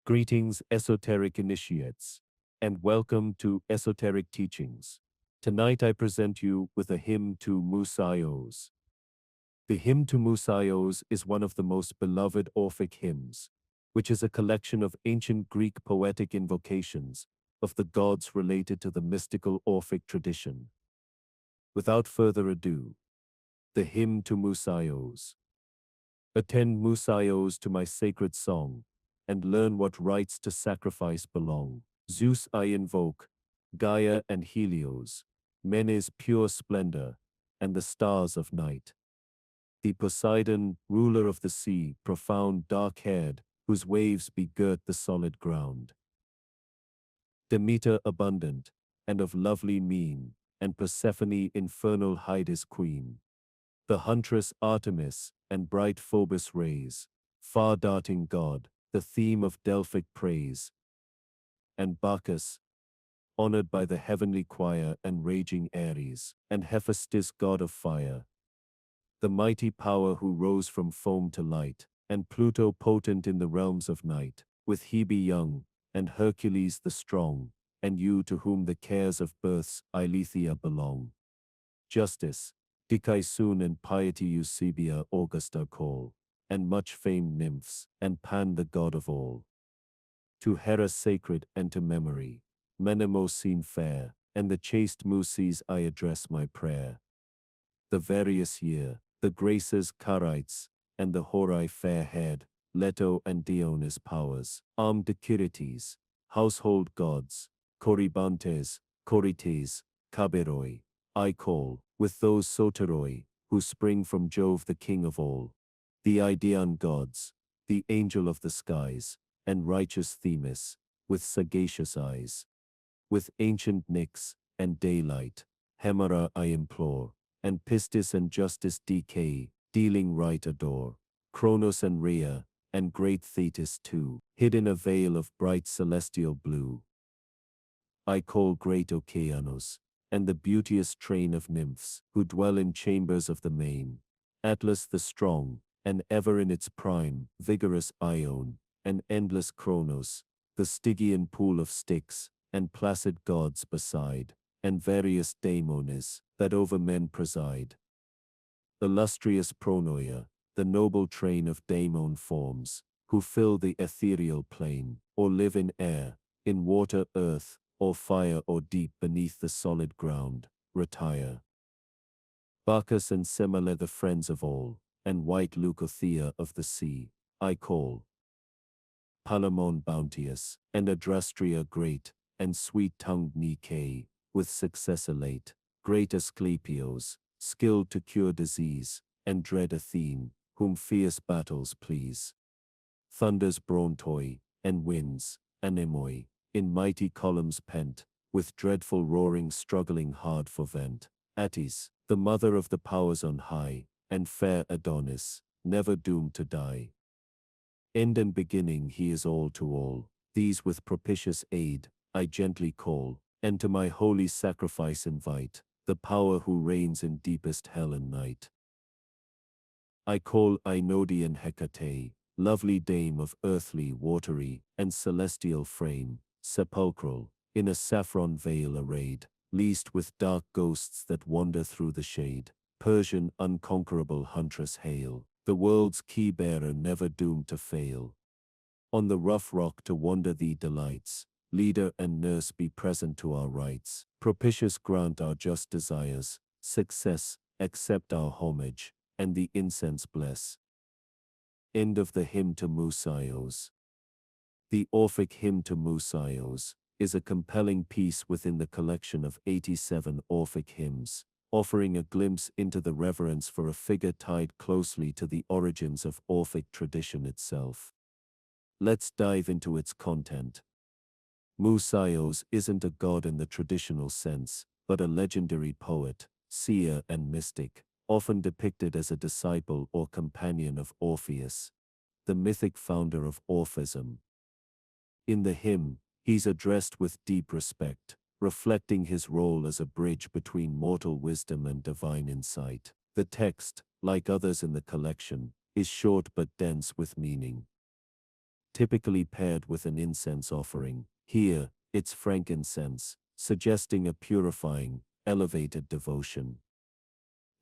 Greetings, esoteric initiates, and welcome to Esoteric Teachings. Tonight I present you with a hymn to Musaeus. The hymn to Musaeus is one of the most beloved Orphic hymns, which is a collection of ancient Greek poetic invocations of the gods related to the mystical Orphic tradition. Without further ado, the hymn to Musaeus. Attend Musaeus to my sacred song, and learn what rites to sacrifice belong. Zeus I invoke, Gaia and Helios, Menes pure splendor, and the stars of night. The Poseidon, ruler of the sea, profound dark-haired, whose waves begirt the solid ground. Demeter abundant, and of lovely mien, and Persephone infernal Hyde's queen. The huntress Artemis, and bright Phoebus raise, far-darting god, the theme of Delphic praise. And Bacchus, honored by the heavenly choir and raging Ares, and Hephaestus god of fire. The mighty power who rose from foam to light, and Pluto potent in the realms of night, with Hebe young, and Hercules the strong, and you to whom the cares of births Eileithyia belong. Justice, Dicaisun and piety Eusebia Augusta call, and much famed nymphs, and Pan the god of all. To Hera sacred and to memory, Menemosine fair, and the chaste Muses I address my prayer. The various year, the Graces Carites, and the Horai fair-haired, Leto and Dionys powers, armed Dicirites, household gods, Corybantes, Corites, Caberoi, I call, with those Soteroi, who spring from Jove the king of all, the Idaean gods, the angel of the skies, and righteous Themis, with sagacious eyes. With ancient Nyx, and daylight, Hemera I implore, and Pistis and justice decay, dealing right adore, Kronos and Rhea, and great Thetis too, hid in a veil of bright celestial blue. I call great Oceanos, and the beauteous train of nymphs, who dwell in chambers of the main, Atlas the strong, and ever in its prime, vigorous Ione, and endless Kronos, the Stygian pool of Styx, and placid gods beside, and various daemones, that over men preside. Illustrious Pronoia, the noble train of daemon forms, who fill the ethereal plane, or live in air, in water, earth, or fire or deep beneath the solid ground, retire. Bacchus and Semele the friends of all, and white Leucothea of the sea, I call. Palamon bounteous, and Adrastria great, and sweet-tongued Nike, with success elate, great Asclepios, skilled to cure disease, and dread Athene, whom fierce battles please. Thunders Brontoi, and winds, Anemoi, in mighty columns pent, with dreadful roaring struggling hard for vent. Attis, the mother of the powers on high, and fair Adonis, never doomed to die. End and beginning he is all to all, these with propitious aid, I gently call, and to my holy sacrifice invite, the power who reigns in deepest hell and night. I call Aenodian Hecate, lovely dame of earthly, watery, and celestial frame, sepulchral, in a saffron veil arrayed, leased with dark ghosts that wander through the shade. Persian unconquerable huntress hail, the world's key-bearer never doomed to fail. On the rough rock to wander thee delights, leader and nurse be present to our rites, propitious grant our just desires, success, accept our homage, and the incense bless. End of the hymn to Musaeus. The Orphic Hymn to Musaeus is a compelling piece within the collection of 87 Orphic hymns, offering a glimpse into the reverence for a figure tied closely to the origins of Orphic tradition itself. Let's dive into its content. Musaeus isn't a god in the traditional sense, but a legendary poet, seer and mystic, often depicted as a disciple or companion of Orpheus, the mythic founder of Orphism. In the hymn, he's addressed with deep respect, reflecting his role as a bridge between mortal wisdom and divine insight. The text, like others in the collection, is short but dense with meaning. typically paired with an incense offering. Here, it's frankincense, suggesting a purifying, elevated devotion.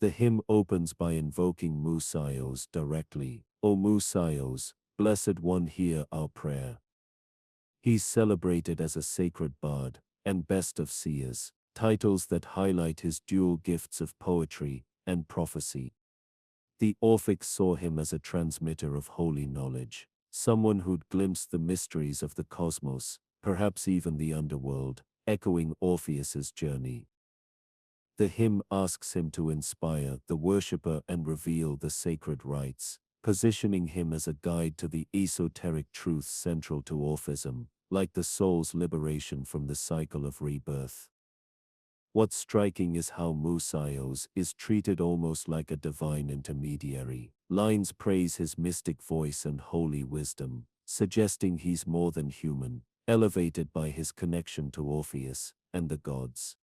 The hymn opens by invoking Musaeus directly. O Musaeus, Blessed One, hear our prayer. He's celebrated as a sacred bard and best of seers, titles that highlight his dual gifts of poetry and prophecy. The Orphics saw him as a transmitter of holy knowledge, someone who'd glimpsed the mysteries of the cosmos, perhaps even the underworld, echoing Orpheus's journey. The hymn asks him to inspire the worshipper and reveal the sacred rites, positioning him as a guide to the esoteric truths central to Orphism, like the soul's liberation from the cycle of rebirth. What's striking is how Musaeus is treated almost like a divine intermediary. Lines praise his mystic voice and holy wisdom, suggesting he's more than human, elevated by his connection to Orpheus and the gods.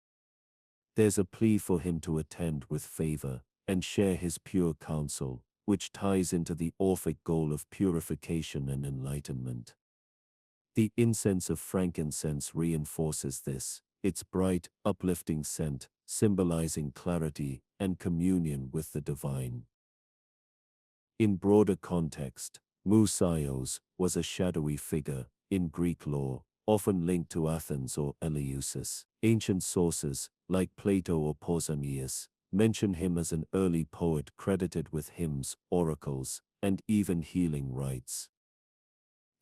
There's a plea for him to attend with favor and share his pure counsel, which ties into the Orphic goal of purification and enlightenment. The incense of frankincense reinforces this, its bright, uplifting scent, symbolizing clarity and communion with the divine. In broader context, Musaeus was a shadowy figure in Greek lore, often linked to Athens or Eleusis. Ancient sources, like Plato or Pausanias, mention him as an early poet credited with hymns, oracles, and even healing rites.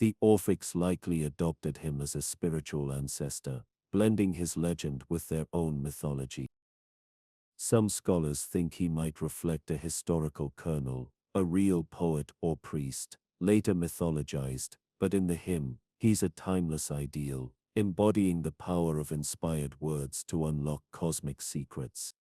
The Orphics likely adopted him as a spiritual ancestor, blending his legend with their own mythology. Some scholars think he might reflect a historical kernel, a real poet or priest, later mythologized, but in the hymn, he's a timeless ideal, embodying the power of inspired words to unlock cosmic secrets.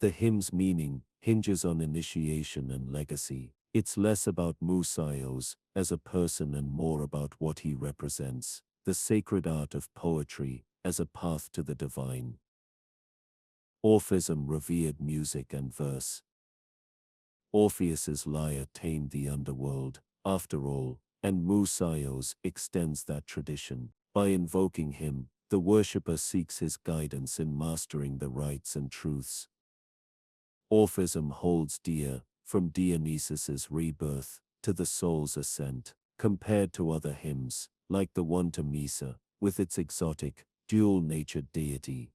The hymn's meaning hinges on initiation and legacy. It's less about Musaeus as a person and more about what he represents, the sacred art of poetry as a path to the divine. Orphism revered music and verse. Orpheus's lyre tamed the underworld, after all, and Musaeus extends that tradition. By invoking him, the worshipper seeks his guidance in mastering the rites and truths. Orphism holds dear, from Dionysus's rebirth to the soul's ascent, compared to other hymns, like the one to Mysa, with its exotic, dual-natured deity.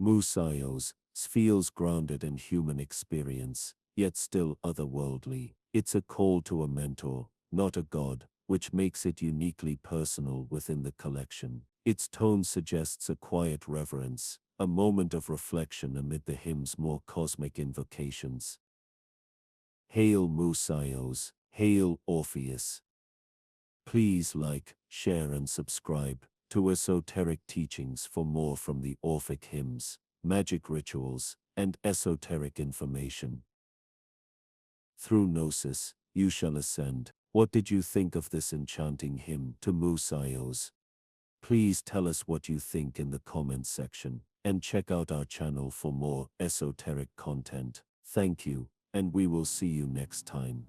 Musaeus feels grounded in human experience, yet still otherworldly. It's a call to a mentor, not a god, which makes it uniquely personal within the collection. Its tone suggests a quiet reverence, a moment of reflection amid the hymn's more cosmic invocations. Hail Musaeus, hail Orpheus. Please like, share and subscribe to Esoteric Teachings for more from the Orphic hymns, magic rituals, and esoteric information. Through Gnosis, you shall ascend. What did you think of this enchanting hymn to Musaeus? Please tell us what you think in the comments section, and check out our channel for more esoteric content. Thank you, and we will see you next time.